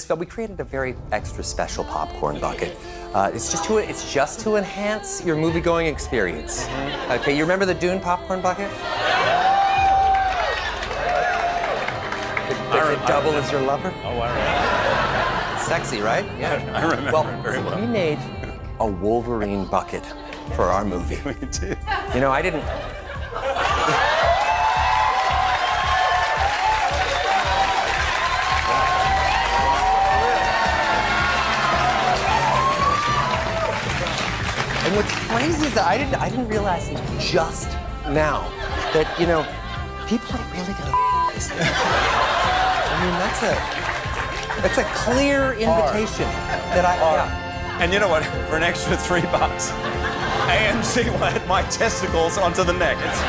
So we created a very extra special popcorn bucket. It's just to enhance your movie-going experience. Okay, you remember the Dune popcorn bucket? Did it double as your lover? Oh, I remember. Sexy, right? Yeah, I remember very well. We made a Wolverine bucket for our movie. We did. You know, I didn't. And what's crazy is that I didn't realize it just now that, you know, people are really gonna this thing. I mean, that's a clear invitation that yeah. And you know what? For an extra $3, AMC will add my testicles onto the neck. It's